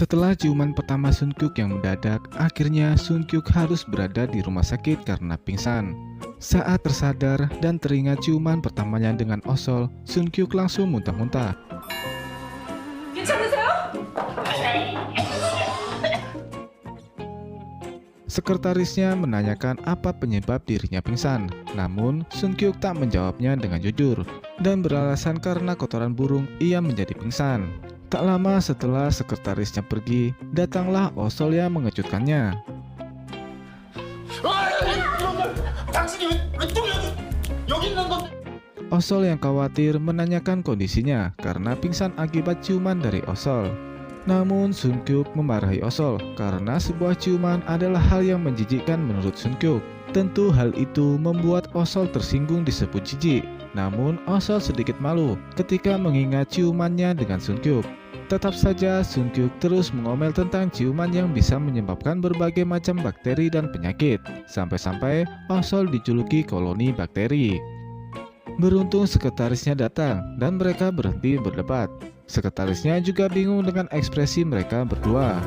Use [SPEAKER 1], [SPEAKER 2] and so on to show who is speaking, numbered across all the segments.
[SPEAKER 1] Setelah ciuman pertama Sun Kyuk yang mendadak, akhirnya Sun Kyuk harus berada di rumah sakit karena pingsan. Saat tersadar dan teringat ciuman pertamanya dengan Osol, Sun Kyuk langsung muntah-muntah.
[SPEAKER 2] 괜찮으세요?
[SPEAKER 1] Sekretarisnya menanyakan apa penyebab dirinya pingsan, namun Sun Kyuk tak menjawabnya dengan jujur dan beralasan karena kotoran burung ia menjadi pingsan. Tak lama setelah sekretarisnya pergi, datanglah Osol yang mengejutkannya. Osol yang khawatir menanyakan kondisinya karena pingsan akibat ciuman dari Osol. Namun Sun Kyuk memarahi Osol karena sebuah ciuman adalah hal yang menjijikkan menurut Sun Kyuk. Tentu hal itu membuat Osol tersinggung disebut jijik. Namun Osol sedikit malu ketika mengingat ciumannya dengan Sun Kyuk. Tetap saja Sun Kyuk terus mengomel tentang ciuman yang bisa menyebabkan berbagai macam bakteri dan penyakit. Sampai-sampai Osol dijuluki koloni bakteri. Beruntung sekretarisnya datang dan mereka berhenti berdebat. Sekretarisnya juga bingung dengan ekspresi mereka berdua.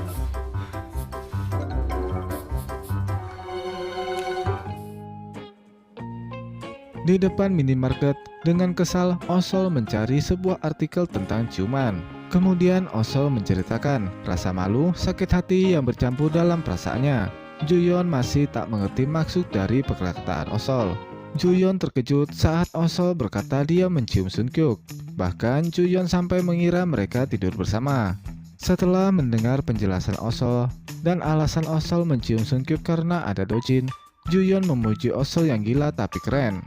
[SPEAKER 1] Di depan minimarket, dengan kesal Osol mencari sebuah artikel tentang ciuman. Kemudian Osol menceritakan rasa malu, sakit hati yang bercampur dalam perasaannya. Juyeon masih tak mengerti maksud dari perkataan Osol. Juyeon terkejut saat Osol berkata dia mencium Sun Kyuk. Bahkan Juyeon sampai mengira mereka tidur bersama. Setelah mendengar penjelasan Osol dan alasan Osol mencium Sun Kyuk karena ada dojin, Juyeon memuji Osol yang gila tapi keren.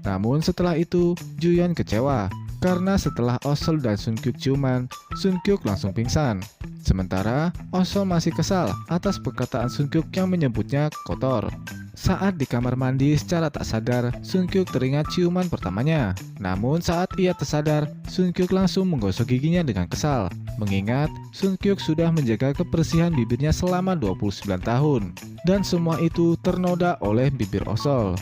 [SPEAKER 1] Namun setelah itu Juyeon kecewa karena setelah Osol dan Sun Kyuk ciuman, Sun Kyuk langsung pingsan. Sementara Osol masih kesal atas perkataan Sun Kyuk yang menyebutnya kotor. Saat di kamar mandi secara tak sadar, Sun Kyuk teringat ciuman pertamanya. Namun saat ia tersadar, Sun Kyuk langsung menggosok giginya dengan kesal. Mengingat Sun Kyuk sudah menjaga kebersihan bibirnya selama 29 tahun. Dan semua itu ternoda oleh bibir Osol.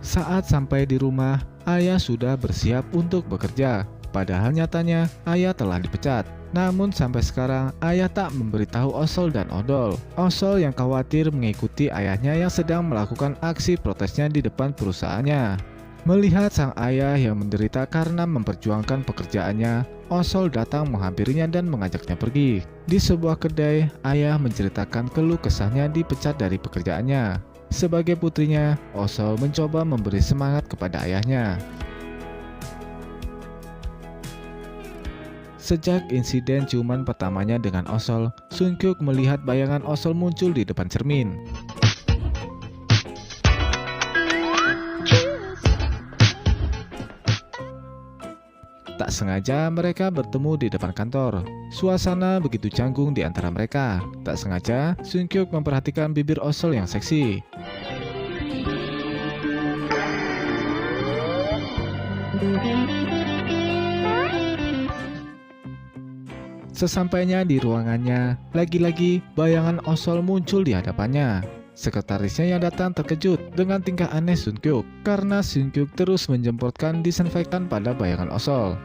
[SPEAKER 1] Saat sampai di rumah, ayah sudah bersiap untuk bekerja. Padahal nyatanya ayah telah dipecat. Namun sampai sekarang ayah tak memberitahu Osol dan Odol. Osol yang khawatir mengikuti ayahnya yang sedang melakukan aksi protesnya di depan perusahaannya. Melihat sang ayah yang menderita karena memperjuangkan pekerjaannya, Osol datang menghampirinya dan mengajaknya pergi. Di sebuah kedai, ayah menceritakan keluh kesahnya dipecat dari pekerjaannya. Sebagai putrinya, Osol mencoba memberi semangat kepada ayahnya. Sejak insiden ciuman pertamanya dengan Osol, Sun Kyuk melihat bayangan Osol muncul di depan cermin. Tak sengaja mereka bertemu di depan kantor. Suasana begitu canggung di antara mereka. Tak sengaja, Sun Kyuk memperhatikan bibir Osol yang seksi. Sesampainya di ruangannya, lagi-lagi bayangan Osol muncul di hadapannya. Sekretarisnya yang datang terkejut dengan tingkah aneh Sun Kyuk karena Sun Kyuk terus menjemprotkan disinfektan pada bayangan Osol.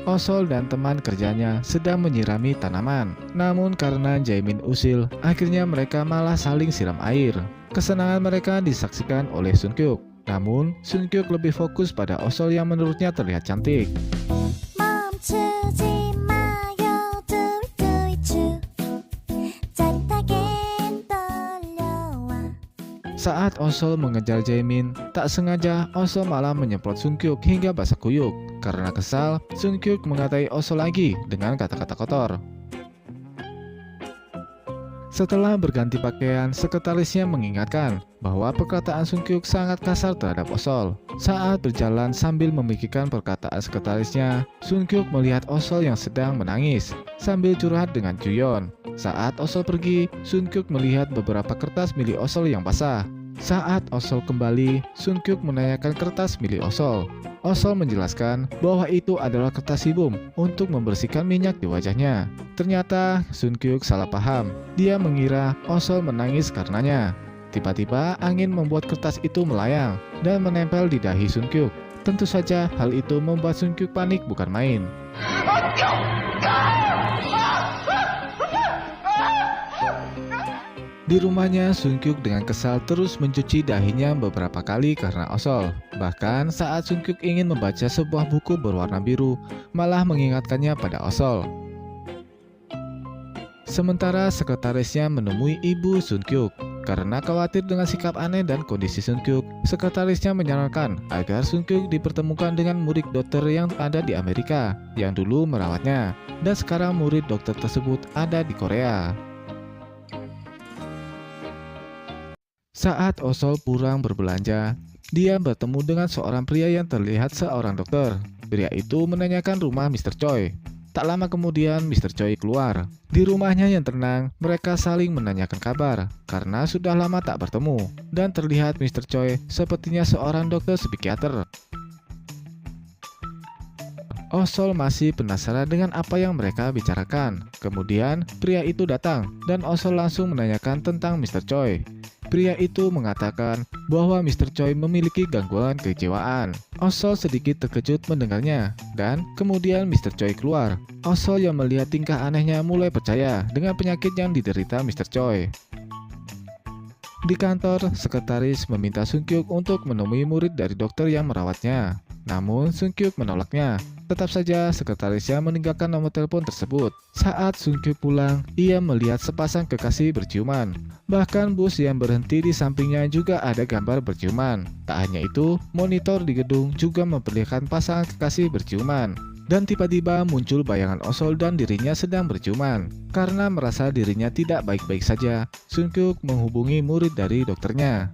[SPEAKER 1] Osol dan teman kerjanya sedang menyirami tanaman. Namun karena Jaemin usil, akhirnya mereka malah saling siram air. Kesenangan mereka disaksikan oleh Sun Kyuk. Namun, Sun Kyuk lebih fokus pada Osol yang menurutnya terlihat cantik. Saat Osol mengejar Jaemin, tak sengaja Osol malah menyemprot Sun Kyuk hingga basah kuyup. Karena kesal, Sun Kyuk mengatai Osol lagi dengan kata-kata kotor. Setelah berganti pakaian, sekretarisnya mengingatkan bahwa perkataan Sun Kyuk sangat kasar terhadap Osol. Saat berjalan sambil memikirkan perkataan sekretarisnya, Sun Kyuk melihat Osol yang sedang menangis sambil curhat dengan Juyeon. Saat Osol pergi, Sun Kyuk melihat beberapa kertas milik Osol yang basah. Saat Osol kembali, Sunkyuk menanyakan kertas milik Osol. Osol menjelaskan bahwa itu adalah kertas sebum untuk membersihkan minyak di wajahnya. Ternyata Sunkyuk salah paham. Dia mengira Osol menangis karenanya. Tiba-tiba angin membuat kertas itu melayang dan menempel di dahi Sunkyuk. Tentu saja hal itu membuat Sunkyuk panik bukan main. Di rumahnya, Sunkyuk dengan kesal terus mencuci dahinya beberapa kali karena Osol. Bahkan saat Sunkyuk ingin membaca sebuah buku berwarna biru, malah mengingatkannya pada Osol. Sementara sekretarisnya menemui ibu Sunkyuk. Karena khawatir dengan sikap aneh dan kondisi Sunkyuk, sekretarisnya menyarankan agar Sunkyuk dipertemukan dengan murid dokter yang ada di Amerika, yang dulu merawatnya. Dan sekarang murid dokter tersebut ada di Korea. Saat Osol pulang berbelanja, dia bertemu dengan seorang pria yang terlihat seorang dokter. Pria itu menanyakan rumah Mr. Choi. Tak lama kemudian Mr. Choi keluar. Di rumahnya yang tenang, mereka saling menanyakan kabar karena sudah lama tak bertemu. Dan terlihat Mr. Choi sepertinya seorang dokter psikiater. Osol masih penasaran dengan apa yang mereka bicarakan. Kemudian pria itu datang dan Osol langsung menanyakan tentang Mr. Choi. Pria itu mengatakan bahwa Mr. Choi memiliki gangguan kejiwaan. Osol sedikit terkejut mendengarnya, dan kemudian Mr. Choi keluar. Osol yang melihat tingkah anehnya mulai percaya dengan penyakit yang diderita Mr. Choi. Di kantor, sekretaris meminta Sunkyuk untuk menemui murid dari dokter yang merawatnya. Namun Sunkyuk menolaknya. Tetap saja sekretarisnya meninggalkan nomor telepon tersebut. Saat Sunkyuk pulang, ia melihat sepasang kekasih berciuman. Bahkan bus yang berhenti di sampingnya juga ada gambar berciuman. Tak hanya itu, monitor di gedung juga memperlihatkan pasangan kekasih berciuman. Dan tiba-tiba muncul bayangan Osol dan dirinya sedang berciuman. Karena merasa dirinya tidak baik-baik saja, Sunkyuk menghubungi murid dari dokternya.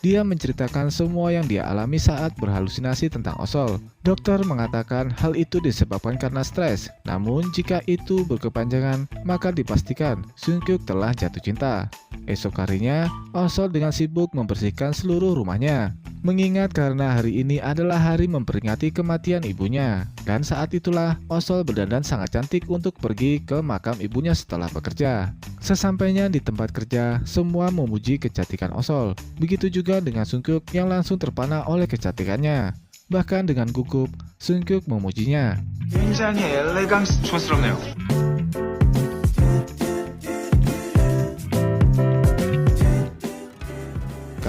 [SPEAKER 1] Dia menceritakan semua yang dia alami saat berhalusinasi tentang Osol. Dokter mengatakan hal itu disebabkan karena stres. Namun jika itu berkepanjangan, maka dipastikan Sunkyuk telah jatuh cinta. Esok harinya, Osol dengan sibuk membersihkan seluruh rumahnya. Mengingat karena hari ini adalah hari memperingati kematian ibunya. Dan saat itulah Osol berdandan sangat cantik untuk pergi ke makam ibunya setelah bekerja. Sesampainya di tempat kerja, semua memuji kecantikan Osol. Begitu juga dengan Sunkyuk yang langsung terpana oleh kecantikannya. Bahkan dengan gugup, Sunkyuk memujinya.
[SPEAKER 2] 굉장히 엘레강스촌스럽네요.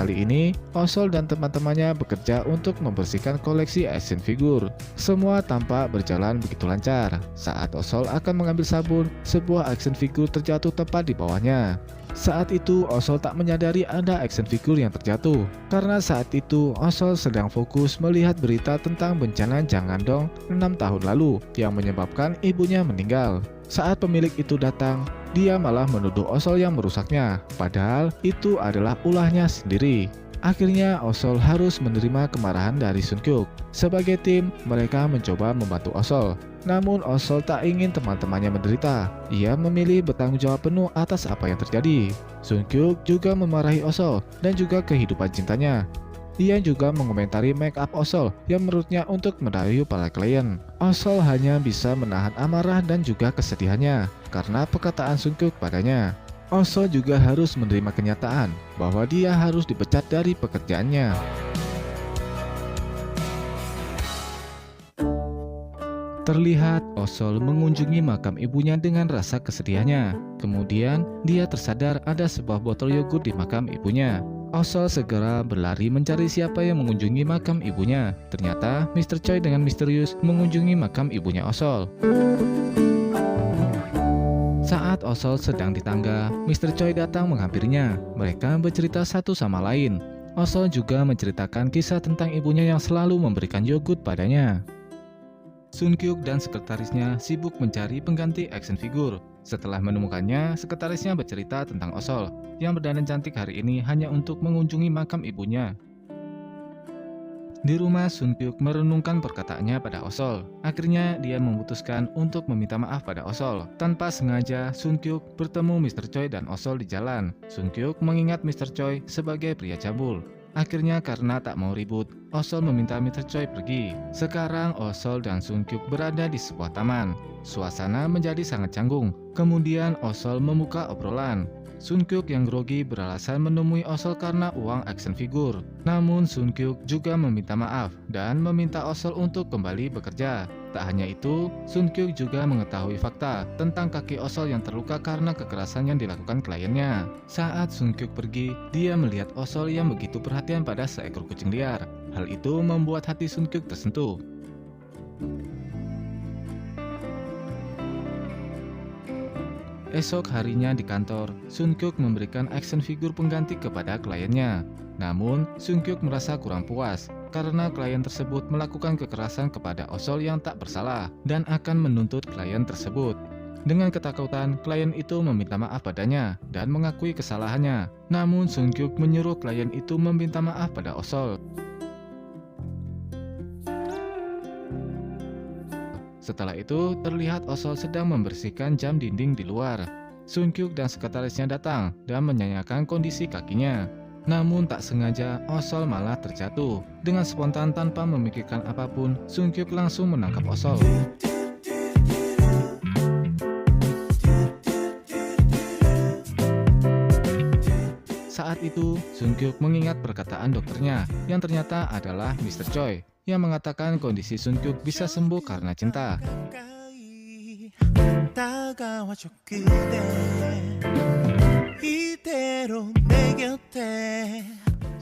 [SPEAKER 1] Kali ini, Osol dan teman-temannya bekerja untuk membersihkan koleksi action figure. Semua tampak berjalan begitu lancar. Saat Osol akan mengambil sabun, sebuah action figure terjatuh tepat di bawahnya. Saat itu, Osol tak menyadari ada action figure yang terjatuh. Karena saat itu, Osol sedang fokus melihat berita tentang bencana Janggandong 6 tahun lalu yang menyebabkan ibunya meninggal. Saat pemilik itu datang, dia malah menuduh Osol yang merusaknya, padahal itu adalah ulahnya sendiri. Akhirnya Osol harus menerima kemarahan dari Sunkyuk. Sebagai tim, mereka mencoba membantu Osol. Namun Osol tak ingin teman-temannya menderita. Ia memilih bertanggung jawab penuh atas apa yang terjadi. Sunkyuk juga memarahi Osol dan juga kehidupan cintanya. Ia juga mengomentari make up Osol yang menurutnya untuk merayu para klien. Osol hanya bisa menahan amarah dan juga kesedihannya karena perkataan Sunkyuk padanya. Osol juga harus menerima kenyataan bahwa dia harus dipecat dari pekerjaannya. Terlihat Osol mengunjungi makam ibunya dengan rasa kesedihannya. Kemudian dia tersadar ada sebuah botol yogurt di makam ibunya. Osol segera berlari mencari siapa yang mengunjungi makam ibunya. Ternyata Mr. Choi dengan misterius mengunjungi makam ibunya Osol. Saat Osol sedang di tangga, Mr. Choi datang menghampirinya. Mereka bercerita satu sama lain. Osol juga menceritakan kisah tentang ibunya yang selalu memberikan yogurt padanya. Sunkyuk dan sekretarisnya sibuk mencari pengganti action figure. Setelah menemukannya, sekretarisnya bercerita tentang Osol yang berdandan cantik hari ini hanya untuk mengunjungi makam ibunya. Di rumah, Sun Kyuk merenungkan perkataannya pada Osol. Akhirnya dia memutuskan untuk meminta maaf pada Osol. Tanpa sengaja, Sun Kyuk bertemu Mr. Choi dan Osol di jalan. Sun Kyuk mengingat Mr. Choi sebagai pria cabul. Akhirnya karena tak mau ribut, Osol meminta Mr. Choi pergi. Sekarang Osol dan Sun Kyuk berada di sebuah taman. Suasana menjadi sangat canggung. Kemudian Osol membuka obrolan. Sun Kyuk yang grogi beralasan menemui Osol karena uang action figure. Namun Sun Kyuk juga meminta maaf dan meminta Osol untuk kembali bekerja. Tak hanya itu, Sun Kyuk juga mengetahui fakta tentang kaki Osol yang terluka karena kekerasan yang dilakukan kliennya. Saat Sun Kyuk pergi, dia melihat Osol yang begitu perhatian pada seekor kucing liar. Hal itu membuat hati Sun Kyuk tersentuh. Esok harinya di kantor, Sun Kyuk memberikan action figure pengganti kepada kliennya. Namun, Sun Kyuk merasa kurang puas karena klien tersebut melakukan kekerasan kepada Osol yang tak bersalah dan akan menuntut klien tersebut. Dengan ketakutan, klien itu meminta maaf padanya dan mengakui kesalahannya. Namun, Sun Kyuk menyuruh klien itu meminta maaf pada Osol. Setelah itu, terlihat Osol sedang membersihkan jam dinding di luar. Sun Kyuk dan sekretarisnya datang dan menanyakan kondisi kakinya. Namun tak sengaja, Osol malah terjatuh. Dengan spontan tanpa memikirkan apapun, Sun Kyuk langsung menangkap Osol. Saat itu, Sun Kyuk mengingat perkataan dokternya yang ternyata adalah Mr. Choi, yang mengatakan kondisi Sun Kyuk bisa sembuh karena cinta.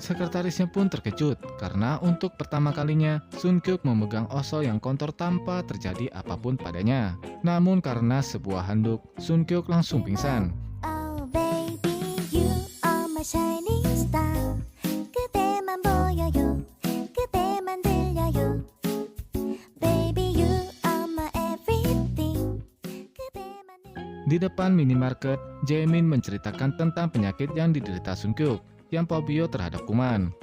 [SPEAKER 1] Sekretarisnya pun terkejut karena untuk pertama kalinya Sun Kyuk memegang Osol yang kotor tanpa terjadi apapun padanya. Namun karena sebuah handuk, Sun Kyuk langsung pingsan.
[SPEAKER 3] Oh baby, you are my shining star. 그대만 보여요. 그대만 들려요. Baby, you are my everything. 그대만
[SPEAKER 1] Di depan minimarket, Jaemin menceritakan tentang penyakit yang diderita Sun Kyuk, yang fobia terhadap kuman.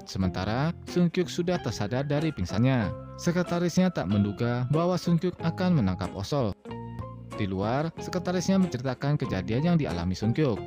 [SPEAKER 1] Sementara, Sun Kyuk sudah tersadar dari pingsannya. Sekretarisnya tak menduga bahwa Sun Kyuk akan menangkap Osol. Di luar, sekretarisnya menceritakan kejadian yang dialami Sun Kyuk.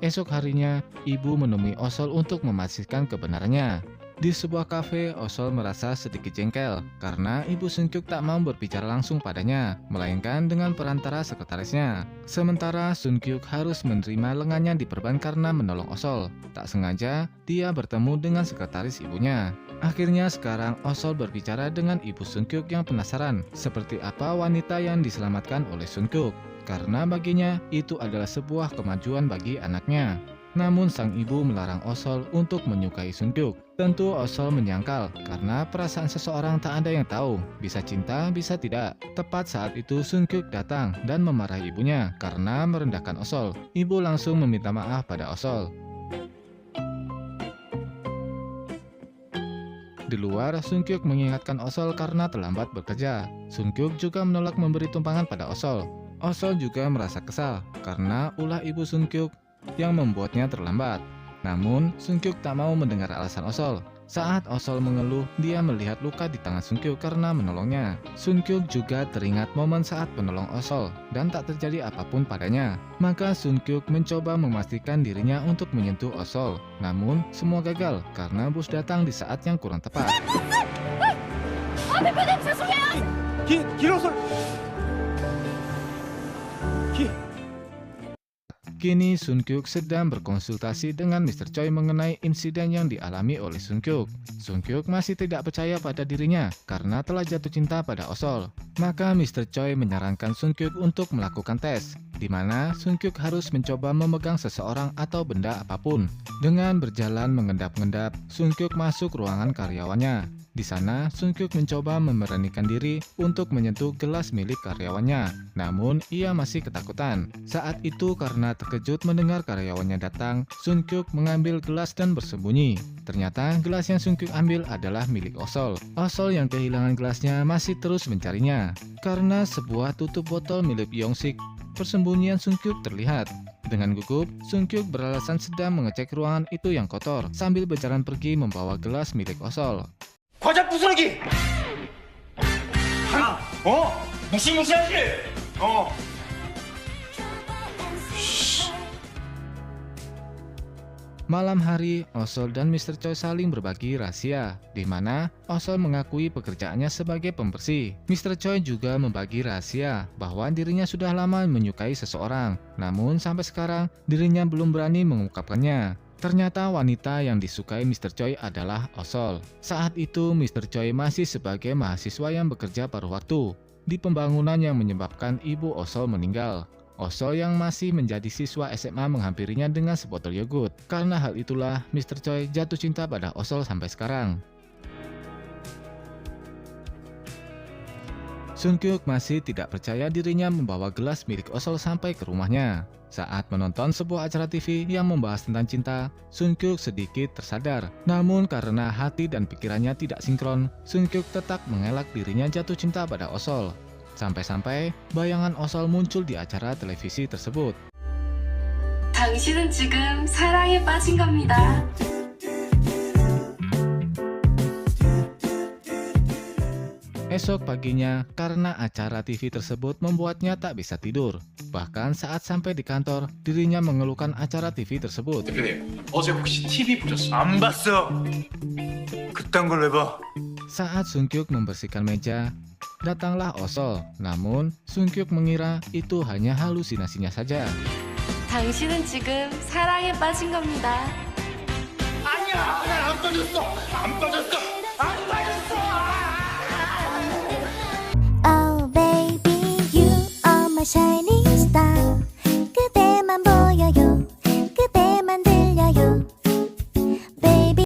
[SPEAKER 1] Esok harinya, ibu menemui Osol untuk memastikan kebenarannya. Di sebuah kafe, Osol merasa sedikit jengkel karena ibu Sun Kyuk tak mau berbicara langsung padanya, melainkan dengan perantara sekretarisnya. Sementara Sun Kyuk harus menerima lengannya diperban karena menolong Osol. Tak sengaja, dia bertemu dengan sekretaris ibunya. Akhirnya sekarang Osol berbicara dengan ibu Sun Kyuk yang penasaran seperti apa wanita yang diselamatkan oleh Sun Kyuk. Karena baginya itu adalah sebuah kemajuan bagi anaknya. Namun sang ibu melarang Osol untuk menyukai Sun Kyuk. Tentu Osol menyangkal karena perasaan seseorang tak ada yang tahu, bisa cinta bisa tidak. Tepat saat itu Sun Kyuk datang dan memarahi ibunya karena merendahkan Osol. Ibu langsung meminta maaf pada Osol. Di luar, Sun Kyuk mengingatkan Osol karena terlambat bekerja. Sun Kyuk juga menolak memberi tumpangan pada Osol. Osol juga merasa kesal karena ulah ibu Sun Kyuk yang membuatnya terlambat. Namun, Sun Kyuk tak mau mendengar alasan Osol. Saat Osol mengeluh, dia melihat luka di tangan Sun Kyuk karena menolongnya. Sun Kyuk juga teringat momen saat menolong Osol dan tak terjadi apapun padanya. Maka Sun Kyuk mencoba memastikan dirinya untuk menyentuh Osol. Namun, semua gagal karena bus datang di saat yang kurang tepat. Kini Sun Kyuk sedang berkonsultasi dengan Mr. Choi mengenai insiden yang dialami oleh Sun Kyuk. Sun Kyuk masih tidak percaya pada dirinya karena telah jatuh cinta pada Osol. Maka Mr. Choi menyarankan Sun Kyuk untuk melakukan tes, di mana Sun Kyuk harus mencoba memegang seseorang atau benda apapun. Dengan berjalan mengendap-endap, Sun Kyuk masuk ruangan karyawannya. Di sana, Sun Kyuk mencoba memberanikan diri untuk menyentuh gelas milik karyawannya. Namun, ia masih ketakutan. Saat itu, karena terkejut mendengar karyawannya datang, Sun Kyuk mengambil gelas dan bersembunyi. Ternyata, gelas yang Sun Kyuk ambil adalah milik Osol. Osol yang kehilangan gelasnya masih terus mencarinya. Karena sebuah tutup botol milik Yongsik persembunyian Sungkyuk terlihat. Dengan gugup, Sungkyuk beralasan sedang mengecek ruangan itu yang kotor sambil berjalan pergi membawa gelas milik Osol.
[SPEAKER 4] 과자 부스러기! 무시무시하지?
[SPEAKER 1] Malam hari, Osol dan Mr. Choi saling berbagi rahasia, di mana Osol mengakui pekerjaannya sebagai pembersih. Mr. Choi juga membagi rahasia bahwa dirinya sudah lama menyukai seseorang, namun sampai sekarang dirinya belum berani mengungkapkannya. Ternyata wanita yang disukai Mr. Choi adalah Osol. Saat itu Mr. Choi masih sebagai mahasiswa yang bekerja paruh waktu di pembangunan yang menyebabkan ibu Osol meninggal. Osol yang masih menjadi siswa SMA menghampirinya dengan sebotol yogurt. Karena hal itulah Mr. Choi jatuh cinta pada Osol sampai sekarang. Sungkyuk masih tidak percaya dirinya membawa gelas milik Osol sampai ke rumahnya. Saat menonton sebuah acara TV yang membahas tentang cinta, Sungkyuk sedikit tersadar. Namun karena hati dan pikirannya tidak sinkron, Sungkyuk tetap mengelak dirinya jatuh cinta pada Osol. Sampai-sampai bayangan Osol muncul di acara televisi tersebut.
[SPEAKER 5] 당신은 지금 사랑에 빠진 겁니다.
[SPEAKER 1] Esok paginya, karena acara TV tersebut membuatnya tak bisa tidur. Bahkan saat sampai di kantor, dirinya mengeluhkan acara TV tersebut.
[SPEAKER 4] 대표님, 어제 혹시 TV 보셨어요?
[SPEAKER 2] 안 봤어. 그딴 걸 왜 봐?
[SPEAKER 1] Saat Sungkyuk membersihkan meja, datanglah Osol. Namun, Sungkyuk mengira itu hanya halusinasinya saja.
[SPEAKER 5] 당신은 지금 사랑에 빠진 겁니다.
[SPEAKER 4] 아니야! 난안 빠졌어! 안 빠졌어! 안 빠졌어!
[SPEAKER 3] Oh baby, you are my shining